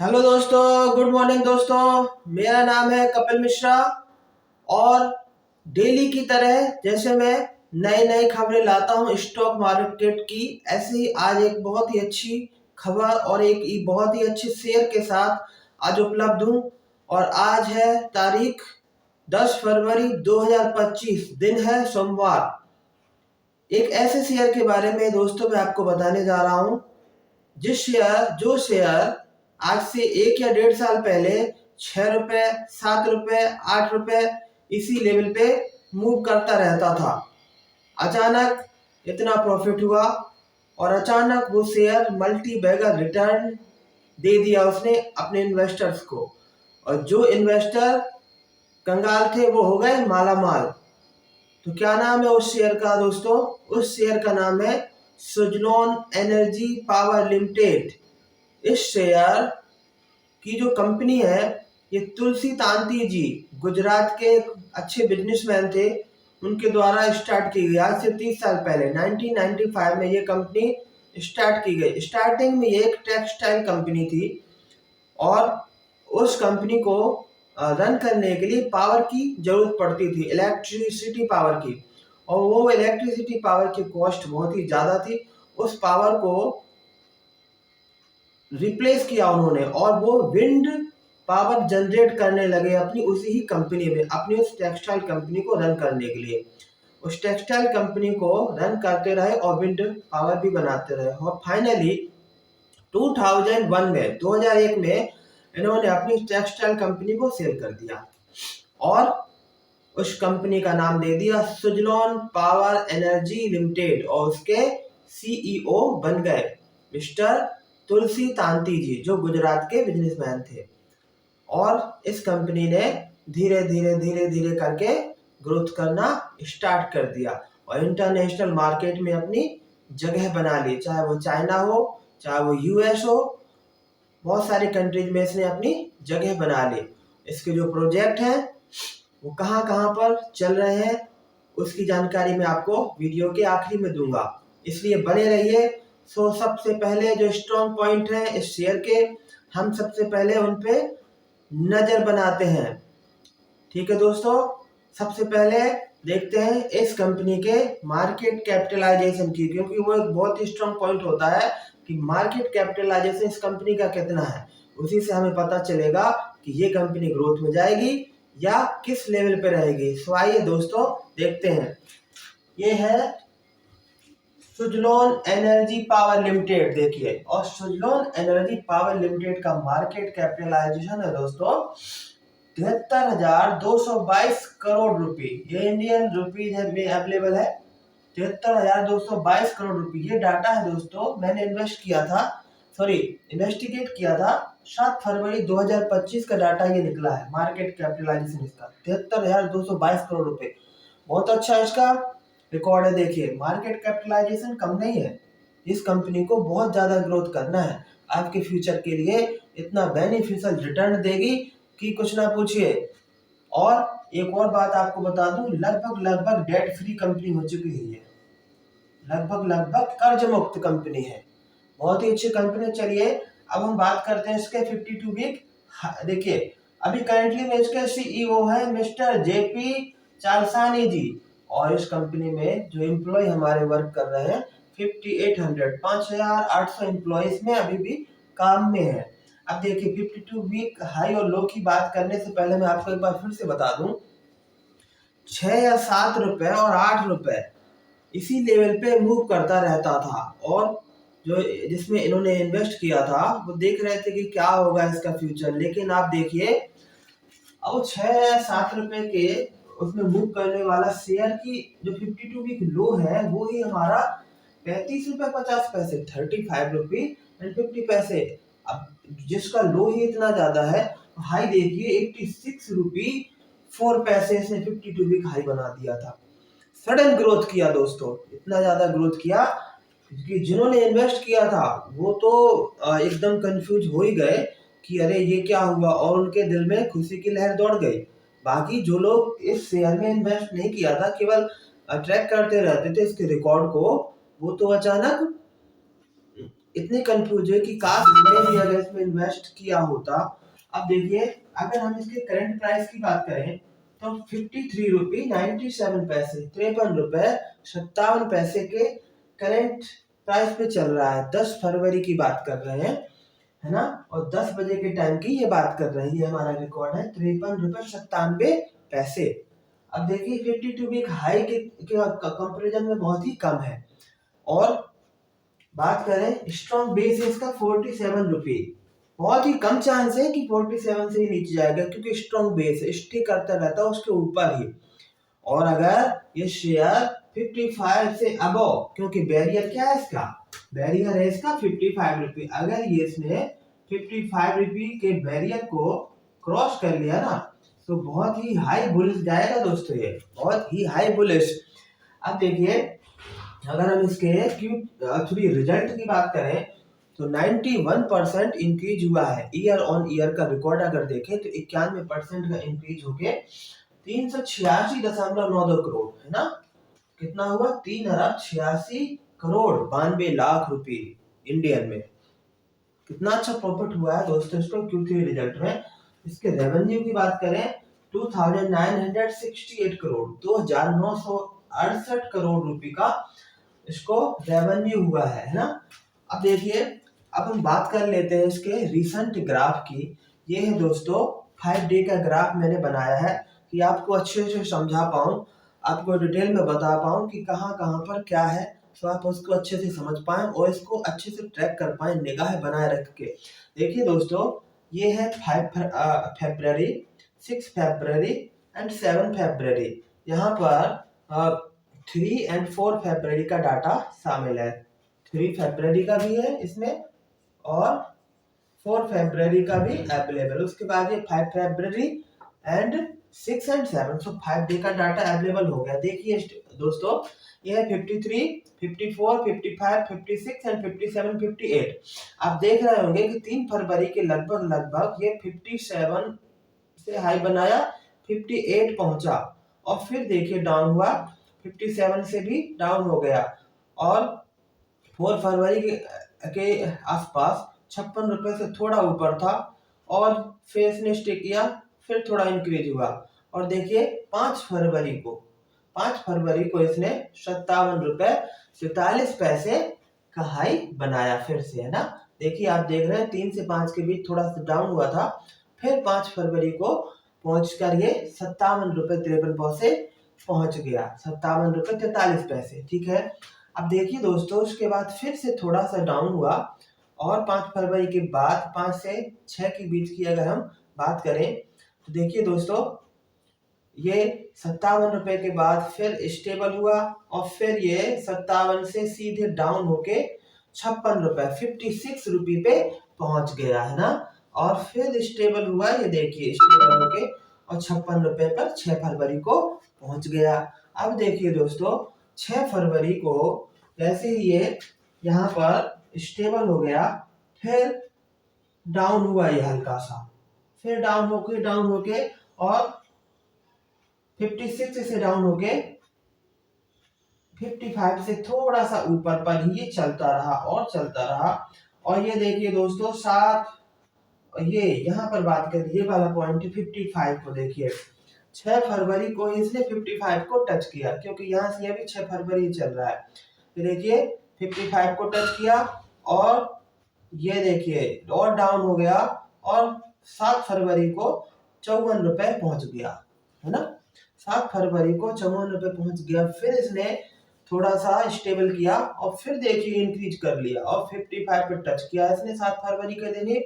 Hello दोस्तों, good morning दोस्तों। मेरा नाम है कपिल मिश्रा और डेली की तरह जैसे मैं नई नई खबरें लाता हूं स्टॉक मार्केट की, ऐसे ही आज एक बहुत ही अच्छी खबर और एक बहुत ही अच्छे शेयर के साथ आज उपलब्ध हूं। और आज है तारीख 10 फरवरी 2025, दिन है सोमवार। एक ऐसे शेयर के बारे में दोस्तों मैं आपको बताने जा रहा हूं जो शेयर आज से 1 या 1.5 साल पहले 6 रुपए, 7 रुपए, 8 रुपए इसी लेवल पे मूव करता रहता था। अचानक इतना प्रॉफिट हुआ और अचानक वो शेयर मल्टी बैगर रिटर्न दे दिया उसने अपने इन्वेस्टर्स को। और जो इन्वेस्टर कंगाल थे वो हो गए माला माल। तो क्या नाम है उस शेयर का दोस्तों? उस शेयर का नाम है सुजलॉन एनर्जी पावर लिमिटेड। इस शेयर की जो कंपनी है ये तुलसी तांती जी, गुजरात के एक अच्छे बिजनेसमैन थे, उनके द्वारा स्टार्ट की गई आज से 30 साल पहले 1995 में ये कंपनी स्टार्ट की गई। स्टार्टिंग में ये एक टेक्सटाइल कंपनी थी और उस कंपनी को रन करने के लिए पावर की जरूरत पड़ती थी, इलेक्ट्रिसिटी पावर की। और वो इलेक्ट्रिसिटी पावर की कॉस्ट बहुत ही ज़्यादा थी। उस पावर को रिप्लेस किया उन्होंने और वो विंड पावर जनरेट करने लगे अपनी उसी ही कंपनी में, अपनी उस टेक्सटाइल कंपनी को रन करने के लिए। उस टेक्सटाइल कंपनी को रन करते रहे और विंड पावर भी बनाते रहे और फाइनली 2001 में इन्होंने अपनी टेक्सटाइल कंपनी को सेल कर दिया और उस कंपनी का नाम दे दिया सुजलॉन पावर एनर्जी लिमिटेड और उसके सीईओ बन गए मिस्टर तुलसी तांती जी, जो गुजरात के बिजनेसमैन थे। और इस कंपनी ने धीरे धीरे धीरे धीरे करके ग्रोथ करना स्टार्ट कर दिया और इंटरनेशनल मार्केट में अपनी जगह बना ली, चाहे वो चाइना हो, चाहे वो यूएस हो, बहुत सारी कंट्रीज में इसने अपनी जगह बना ली। इसके जो प्रोजेक्ट हैं वो कहाँ कहाँ पर चल रहे हैं उसकी जानकारी मैं आपको वीडियो के आखिरी में दूंगा, इसलिए बने रहिए। सबसे पहले जो स्ट्रॉन्ग पॉइंट है इस शेयर के, हम सबसे पहले उन पे नजर बनाते हैं। ठीक है दोस्तों, सबसे पहले देखते हैं इस कंपनी के मार्केट कैपिटलाइजेशन की, क्योंकि वो एक बहुत ही स्ट्रॉन्ग पॉइंट होता है कि मार्केट कैपिटलाइजेशन इस कंपनी का कितना है। उसी से हमें पता चलेगा कि ये कंपनी ग्रोथ में जाएगी या किस लेवल पे रहेगी। सो आइए दोस्तों देखते हैं। ये है सुजलॉन एनर्जी पावर लिमिटेड, देखिए। और सुजलॉन एनर्जी पावर लिमिटेड का मार्केट कैपिटलाइजेशन है दोस्तों 73,222 करोड़ रुपए। ये इंडियन रुपीज में अवेलेबल है, 73,222 करोड़ रुपए। ये डाटा है दोस्तों, मैंने इन्वेस्टिगेट किया था 7 फरवरी 2025 का डाटा ये निकला है। मार्केट कैपिटलाइजेशन इसका 73,222 करोड़ रुपए, बहुत अच्छा इसका रिकॉर्ड है। देखिए मार्केट कैपिटलाइजेशन कम नहीं है, इस कंपनी को बहुत ज्यादा ग्रोथ करना है, आपके फ्यूचर के लिए इतना बेनिफिशियल रिटर्न देगी कि कुछ ना पूछिए। और एक और बात आपको बता दूं, लगभग डेट फ्री कंपनी हो चुकी है ये, लगभग कर्ज मुक्त कंपनी है, बहुत ही अच्छी कंपनी। चलिए अब हम बात करते हैं इसके 52 वीक। देखिए अभी करेंटली में इसके सीईओ है मिस्टर जेपी चालसानी जी और इस कंपनी में जो एम्प्लॉय हमारे वर्क कर रहे हैं 5,800 एम्प्लॉयज में अभी भी काम में है। अब देखिए 52 वीक हाई और लो की बात करने से पहले मैं आपको एक बार फिर से बता दूं, 6 या 7 रुपए और 8 रुपए इसी लेवल पे मूव करता रहता था और जो जिसमें इन्होंने इन्वेस्ट किया था वो देख रहे थे कि क्या होगा इसका फ्यूचर। लेकिन आप देखिए अब 6 या 7 रुपए के उसमें मूव करने वाला शेयर की जो 52 वीक लो है वो ही हमारा 35 रुपए 50 पैसे, 35 रुपी एंड 50 पैसे। अब जिसका लो ही इतना ज्यादा है, हाई देखिए 86 रुपी 4 पैसे इसने 52 वीक हाई बना दिया था। सडन ग्रोथ किया दोस्तों, इतना ज्यादा ग्रोथ किया कि जिन्होंने इन्वेस्ट किया था वो तो एकदम कंफ्यूज हो ही गए कि अरे ये क्या हुआ, और उनके दिल में खुशी की लहर दौड़ गई। बाकी जो लोग इस शेयर में इन्वेस्ट नहीं किया था, केवल ट्रैक करते रहते थे इसके रिकॉर्ड को, वो तो अचानक इतनी कंफ्यूज है कि काश हमने भी अगर इसमें इन्वेस्ट किया होता। अब देखिए, अगर हम इसके करंट प्राइस की बात करें तो 53 रुपये 97 पैसे, 53 रुपये 57 पैसे के करंट प्राइस पे चल रहा है। 10 फरवरी की बात कर रहे हैं, है ना, और 10 बजे के टाइम की ये बात कर रहे हैं। ये हमारा रिकॉर्ड है 53 रुपये 97 पैसे। अब देखिए 52 वीक हाई के कंपेरिजन में बहुत ही कम है। और बात करें स्ट्रॉन्ग बेस है इसका 47 रुपये, बहुत ही कम चांस है कि 47 से ही नीचे जाएगा, क्योंकि स्ट्रॉन्ग बेस है, स्टे करता रहता है उसके ऊपर ही। और अगर ये शेयर 55 से अबव, क्योंकि बैरियर क्या है इसका, बैरियर है इसका 55 रुपये, अगर ये इसने 55 रुपये के बैरियर को क्रॉस कर लिया ना, तो बहुत ही हाई बुलिश जाएगा दोस्तों, ये बहुत ही हाई बुलिश। अब देखिए, अगर हम इसके Q3 रिजल्ट की बात करें तो 91% इंक्रीज हुआ है। ईयर ऑन ईयर का रिकॉर्ड अगर देखें तो 91% का इंक्रीज होके 386.92 करोड़, है ना, कितना हुआ 3,86,92,00,000 रुपए इंडियन में। कितना अच्छा प्रॉफिट हुआ है दोस्तों इसको Q3 रिजल्ट में। इसके रेवेन्यू की बात करें 2,968 करोड़, 2,968 करोड़ रुपए का इसको रेवेन्यू हुआ है ना। अब देखिए, अब हम बात कर लेते हैं इसके रिसेंट ग्राफ की। ये है दोस्तों 5 डे का ग्राफ मैंने बनाया है कि आपको अच्छे से समझा पाऊँ, आपको डिटेल में बता पाऊँ कि कहाँ कहाँ पर क्या है, तो आप उसको अच्छे से समझ पाएं और इसको अच्छे से ट्रैक कर पाएं निगाह बनाए रख के। देखिए दोस्तों, ये है 5 फरवरी, 6 फरवरी एंड 7 फरवरी। यहाँ पर 3 एंड 4 फरवरी का डाटा शामिल है। 3 फरवरी का भी है इसमें और 4 फरवरी का भी अवेलेबल। उसके बाद ये 5 फरवरी एंड 6 एंड 7, सो 5 डे का डाटा अवेलेबल हो गया। देखिए दोस्तों, ये है 53, 54, 55, 56 एंड 57, 58। आप देख रहे होंगे कि 3 फरवरी के लगभग ये 57 से हाई बनाया, 58 पहुंचा और फिर देखिए डाउन हुआ, 57 से भी डाउन हो गया और 4 फरवरी के आसपास 56 रुपए से थोड़ा ऊपर था और फिर इसने स्टे किया, फिर थोड़ा इंक्रीज हुआ और देखिए 5 फरवरी को इसने 57 रुपए 47 पैसे का हाई बनाया फिर से, है ना। देखिए आप देख रहे हैं 3 से 5 के बीच थोड़ा सा डाउन हुआ था, फिर 5 फरवरी को पहुंचकर ये 57 रुपए 53 पैसे पहुंच गया, 57 रुपए 43 पैसे, ठीक है। अब देखिए दोस्तों, उसके बाद फिर से थोड़ा सा डाउन हुआ और 5 फरवरी के बाद 5 से 6 के बीच की अगर हम बात करें तो देखिए दोस्तों, ये 57 रुपए के बाद फिर स्टेबल हुआ और फिर ये 57 से सीधे डाउन होके 56 रुपए 56 रुपए पे पहुंच गया, है ना। और फिर स्टेबल हुआ, ये देखिए स्टेबल होके और 56 रुपए पर 6 फरवरी को पहुंच गया। अब देखिए दोस्तों, 6 फरवरी को जैसे ही ये यहाँ पर स्टेबल हो गया, फिर डाउन हुआ ये हल्का सा, फिर डाउन होके और 56 से डाउन होके 55 से थोड़ा सा ऊपर पर ही ये चलता रहा और ये देखिए दोस्तों 7, ये यहाँ पर बात करें, ये वाला पॉइंट 55 को देखिए, 6 फरवरी को इसने 55 को टच किया, क्योंकि यहाँ से अभी 6 फरवरी चल रहा है। फिर देखिए 55 को टच किया और ये देखिए और डाउन हो गया और 7 फरवरी को 54 रुपए पहुंच गया, है ना। 7 फरवरी को 54 रुपए पहुंच गया, फिर इसने थोड़ा सा स्टेबल किया और फिर देखिए इंक्रीज कर लिया और 55 पे टच किया इसने 7 फरवरी के दिन ही,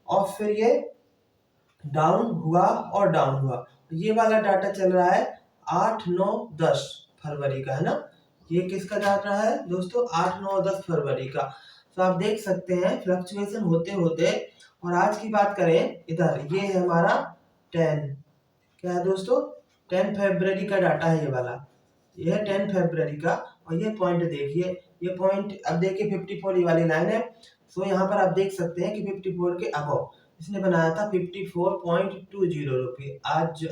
और फिर ये डाउन हुआ और डाउन हुआ। ये वाला डाटा चल रहा है 8, 9, 10 फरवरी का, है ना। ये किसका डाटा है दोस्तों, 8, 9, 10 फरवरी का। तो आप देख सकते हैं फ्लक्चुएशन होते होते, और आज की बात करें इधर, ये है हमारा 10, क्या है दोस्तों, 10 फरवरी का डाटा है ये वाला, ये है 10 फरवरी का। और ये पॉइंट देखिए, ये पॉइंट अब देखिए 54 ये वाली लाइन है, सो यहाँ पर आप देख सकते हैं कि 54 के अबव इसने बनाया था 54.20 रुपये। आज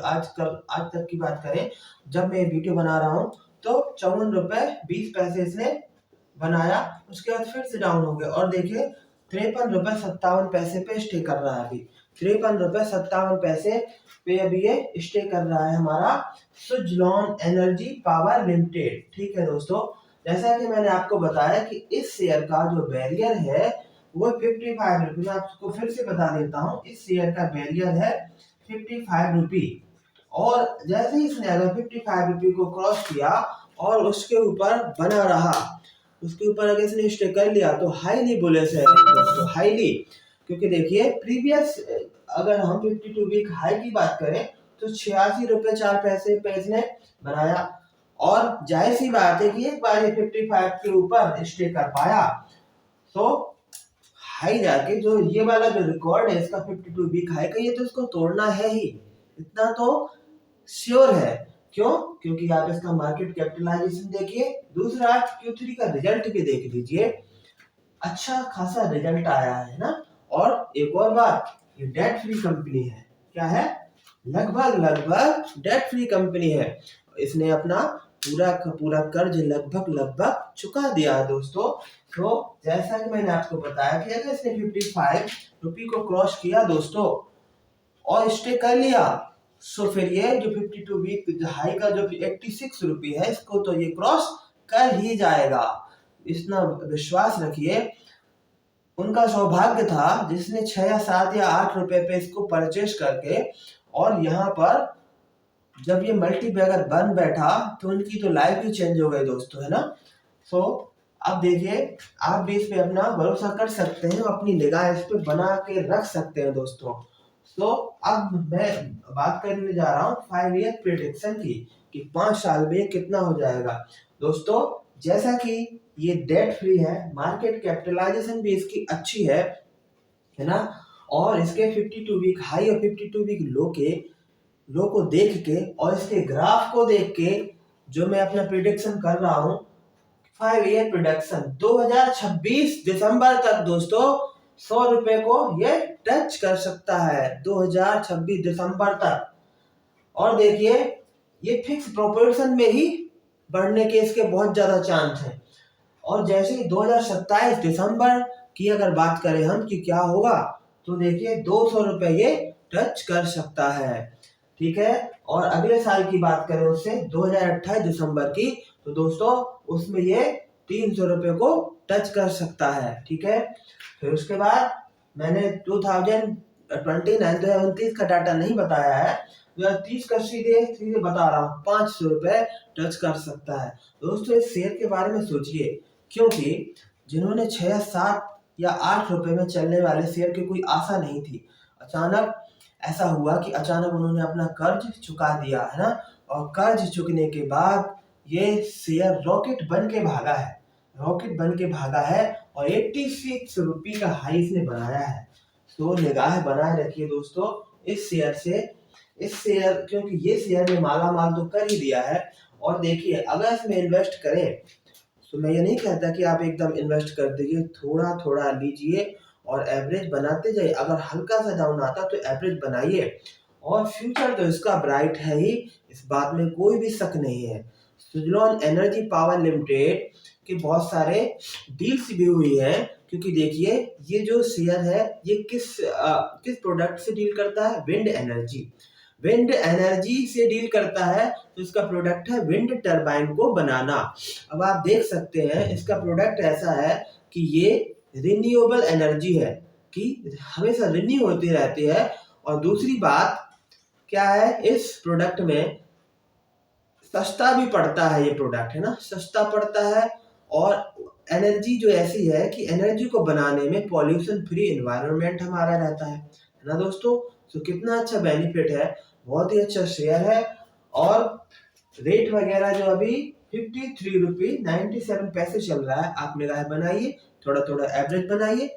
तक की बात करें, जब मैं वीडियो बना रहा हूँ तो 54 रुपए 20 पैसे इसने बनाया, उसके बाद फिर से डाउन हो गया और देखिए 53 रुपये 57 पैसे पे स्टे कर रहा है अभी। 53 रुपये 57 पैसे पे अभी ये स्टे कर रहा है हमारा सुजलॉन एनर्जी पावर लिमिटेड। ठीक है दोस्तों, जैसा कि मैंने आपको बताया कि इस शेयर का जो बैरियर है वो 55 रुपये। मैं आपको फिर से बता देता हूँ, इस शेयर का बैरियर है 55 रुपी। और जैसे ही इसने अगर 55 रुपी को क्रॉस किया और उसके ऊपर बना रहा, उसके ऊपर अगर इसने स्टे कर लिया तो हाईली बुलिश है दोस्तों, हाईली। क्योंकि देखिए प्रीवियस अगर हम 52 वीक हाई की बात करें तो 86 रुपये 4 पैसे पे इसने बनाया, और जाहिर सी बात है कि एक बार ये 55 के ऊपर स्टे कर पाया तो हाई जाके जो ये वाला जो रिकॉर्ड है इसका 52 वीक हाई का, ये तो इसको तोड़ना है ही, इतना तो श्योर है। क्यों? क्योंकि आप इसका मार्केट कैपिटलाइजेशन देखिए, दूसरा Q3 का रिजल्ट भी देख लीजिए, अच्छा खासा रिजल्ट आया है ना। और एक और बात, ये डेट फ्री कंपनी है। क्या है? लगभग डेट फ्री कंपनी है। इसने अपना पूरा का पूरा कर्ज लगभग चुका दिया है दोस्तों। तो जैसा कि मैंने आपको बताया कि अगर इसने 55 रुपी को क्रॉस किया दोस्तों और स्टे कर लिया, सो फिर ये जो 52 वीक हाई का जो 86 रुपी है इसको तो ये क्रॉस कर ही जाएगा, इतना विश्वास रखिए। उनका सौभाग्य था जिसने 6 या 7 या 8 रुपए पे इसको परचेज करके, और यहाँ पर जब ये मल्टी बैगर बन बैठा तो उनकी तो लाइफ ही चेंज हो गई दोस्तों, है ना। सो अब देखिए आप भी इस पे अपना भरोसा कर सकते हैं, अपनी निगाह इस पे बना के रख सकते हैं दोस्तों। तो अब मैं बात करने जा रहा हूँ 5 ईयर प्रेडिक्शन की, कि 5 साल में कितना हो जाएगा दोस्तों। जैसा कि ये डेट फ्री है, मार्केट कैपिटलाइजेशन भी इसकी अच्छी है ना, और इसके 52 वीक हाई और 52 वीक लो को देख के और इसके ग्राफ को देख के जो मैं अपना प्रिडिक्शन कर रहा हूँ 5 ईयर प्रोडक्शन 2026 दिसंबर तक दोस्तों 100 रुपए को ये टच कर सकता है 2026 दिसंबर तक। और देखिए ये फिक्स प्रोपोर्शन में ही बढ़ने के इसके बहुत ज्यादा चांस हैं। और जैसे ही 2027 दिसंबर की अगर बात करें हम कि क्या होगा, तो देखिए 200 रुपए ये टच कर सकता है। ठीक है, और अगले साल की बात करें उससे 2028 दिसंबर की, तो दोस्तों उसमें ये 300 रुपए को टच कर सकता है। ठीक है, फिर उसके बाद मैंने 2029 का डाटा नहीं बताया है, 2030 का सीधे बता रहा हूँ 500 रुपए टच कर सकता है। दोस्तों इस शेयर के बारे में सोचिए, क्योंकि जिन्होंने 6 या 7 या 8 रुपए में चलने वाले शेयर की कोई आशा नहीं थी, अचानक ऐसा हुआ कि अचानक उन्होंने अपना कर्ज चुका दिया, है ना। और कर्ज चुकने के बाद ये शेयर रॉकेट बन के भागा है, रॉकेट बन के भागा है, और 86 रुपये का हाई इसने बनाया है। तो निगाह बनाए रखिए दोस्तों इस शेयर से, इस शेयर, क्योंकि ये शेयर में माला माल तो कर ही दिया है। और देखिए अगर इसमें इन्वेस्ट करें तो मैं ये नहीं कहता कि आप एकदम इन्वेस्ट कर दीजिए, थोड़ा थोड़ा लीजिए और एवरेज बनाते जाइए। अगर हल्का सा डाउन आता तो एवरेज बनाइए, और फ्यूचर तो इसका ब्राइट है ही, इस बात में कोई भी शक नहीं है। सुजलॉन एनर्जी पावर लिमिटेड के बहुत सारे डील्स भी हुई है, क्योंकि देखिए ये जो शेयर है ये किस प्रोडक्ट से डील करता है, विंड एनर्जी से डील करता है। तो इसका प्रोडक्ट है विंड टरबाइन को बनाना। अब आप देख सकते हैं इसका प्रोडक्ट ऐसा है कि ये रिन्यूएबल एनर्जी है, कि हमेशा रिन्यू होती रहती है। और दूसरी बात क्या है, इस प्रोडक्ट में सस्ता भी पड़ता है, ये प्रोडक्ट है ना, सस्ता पड़ता है। और एनर्जी जो ऐसी है कि एनर्जी को बनाने में पॉल्यूशन फ्री एनवायरनमेंट हमारा रहता है ना दोस्तों। तो कितना अच्छा बेनिफिट है, बहुत ही अच्छा शेयर है। और रेट वगैरह जो अभी 53 रुपये 97 पैसे चल रहा है, आप निगाह बनाइए, थोड़ा थोड़ा एवरेज बनाइए,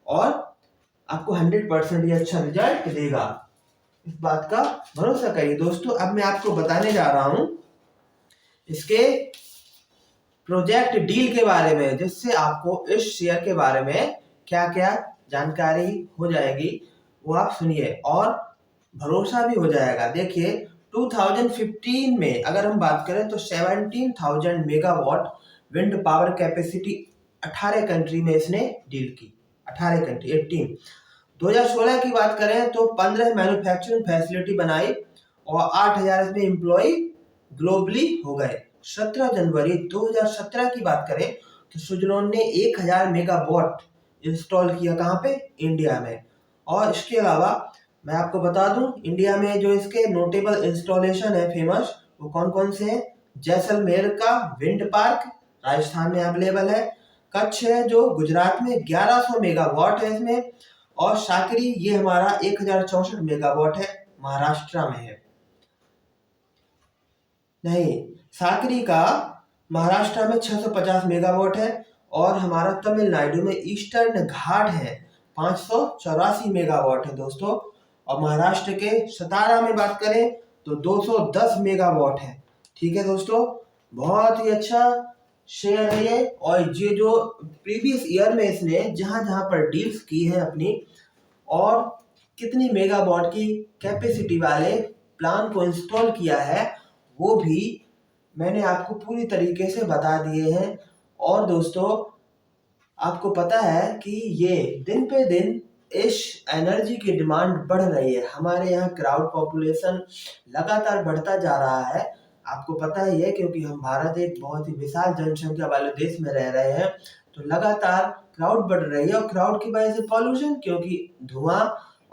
और आपको 100% ये अच्छा रिजल्ट देगा, इस बात का भरोसा करिए दोस्तों। अब मैं आपको बताने जा रहा हूं इसके प्रोजेक्ट डील के बारे में, जिससे आपको इस शेयर के बारे में क्या क्या जानकारी हो जाएगी वो आप सुनिए और भरोसा भी हो जाएगा। देखिए 2015 में अगर हम बात करें तो 17,000 megawatt wind power capacity 18 country में इसने डील की, 18 कंट्री 18। 2016 की बात करें तो 15 मैन्युफैक्चरिंग फैसिलिटी बनाई और 8000 इसमें एम्प्लॉय ग्लोबली हो गए। 17 जनवरी 2017 की बात करें तो सुजलॉन ने 1000 मेगावाट इंस्टॉल किया, कहाँ पे? इंडिया में। और इसके अलावा मैं आपको बता दूं, इंडिया में जो इसके नोटेबल इंस्टॉलेशन है फेमस, वो कौन कौन से हैं? जैसलमेर का विंड पार्क राजस्थान में अवेलेबल है, कच्छ है जो गुजरात में 1100 मेगावाट है इसमें, और साकरी ये हमारा 1064 मेगावाट है, महाराष्ट्र में है। नहीं, साकरी का महाराष्ट्र में 650 मेगावाट है, और हमारा तमिलनाडु में ईस्टर्न घाट है 584 मेगावाट है दोस्तों। और महाराष्ट्र के सतारा में बात करें तो 210 मेगावाट है। ठीक है दोस्तों, बहुत ही अच्छा शेयर है ये। और ये जो प्रीवियस ईयर में इसने जहां जहां पर डील्स की है अपनी, और कितनी मेगावाट की कैपेसिटी वाले प्लान को इंस्टॉल किया है, वो भी मैंने आपको पूरी तरीके से बता दिए हैं। और दोस्तों आपको पता है कि ये दिन पे दिन इस एनर्जी की डिमांड बढ़ रही है। हमारे यहाँ क्राउड पॉपुलेशन लगातार बढ़ता जा रहा है, आपको पता ही है, क्योंकि हम भारत एक बहुत ही विशाल जनसंख्या वाले देश में रह रहे हैं। तो लगातार क्राउड बढ़ रही है, और क्राउड की वजह से पॉल्यूशन, क्योंकि धुआं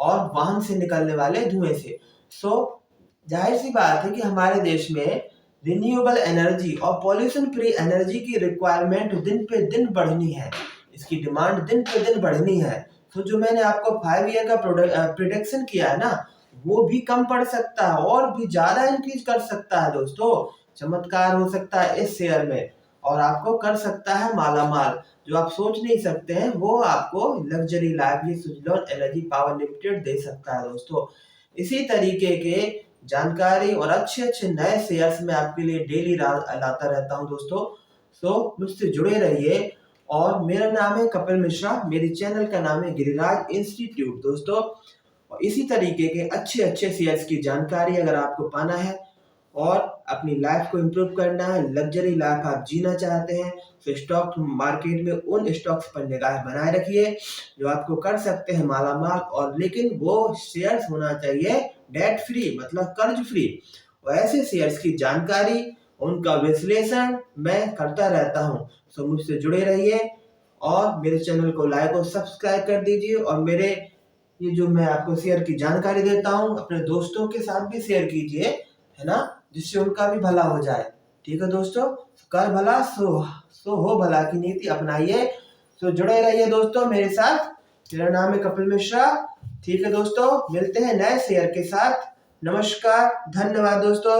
और वाहन से निकलने वाले धुएं से। सो जाहिर सी बात है कि हमारे देश में रिन्यूएबल एनर्जी और पॉल्यूशन फ्री एनर्जी की रिक्वायरमेंट दिन पे दिन बढ़नी है, इसकी डिमांड दिन पे दिन बढ़नी है। तो जो मैंने आपको 5 ईयर का प्रोडिक्शन किया है ना, वो भी कम पड़ सकता है और भी ज्यादा इंक्रीज कर सकता है दोस्तों। चमत्कार हो सकता है इस शेयर में, और आपको कर सकता है माला माल। जो आप सोच नहीं सकते हैं वो आपको लग्जरी लाइफ ये सुजलॉन एनर्जी पावर लिमिटेड दे सकता है दोस्तों। इसी तरीके के जानकारी और अच्छे अच्छे नए शेयर्स मैं आपके लिए डेली लाता रहता हूं दोस्तों। तो मुझसे जुड़े रहिए। और मेरा नाम है कपिल मिश्रा, मेरे चैनल का नाम है गिरिराज इंस्टीट्यूट दोस्तों। और इसी तरीके के अच्छे अच्छे शेयर्स की जानकारी अगर आपको पाना है और अपनी लाइफ को इम्प्रूव करना है, लग्जरी लाइफ आप जीना चाहते हैं, तो स्टॉक मार्केट में उन स्टॉक्स पर निगाह बनाए रखिए जो आपको कर सकते हैं माला माल। और लेकिन वो शेयर्स होना चाहिए डेट फ्री, मतलब कर्ज फ्री। और ऐसे शेयर्स की जानकारी, उनका विश्लेषण मैं करता रहता हूँ। तो मुझसे जुड़े रहिए और मेरे चैनल को लाइक और सब्सक्राइब कर दीजिए। और मेरे ये जो मैं आपको शेयर की जानकारी देता हूँ अपने दोस्तों के साथ भी शेयर कीजिए, है ना, जिससे उनका भी भला हो जाए। ठीक है दोस्तों, कर भला सो हो भला की नीति अपनाइए। तो जुड़े रहिए दोस्तों मेरे साथ। मेरा नाम है कपिल मिश्रा। ठीक है दोस्तों, मिलते हैं नए शेयर के साथ। नमस्कार, धन्यवाद दोस्तों।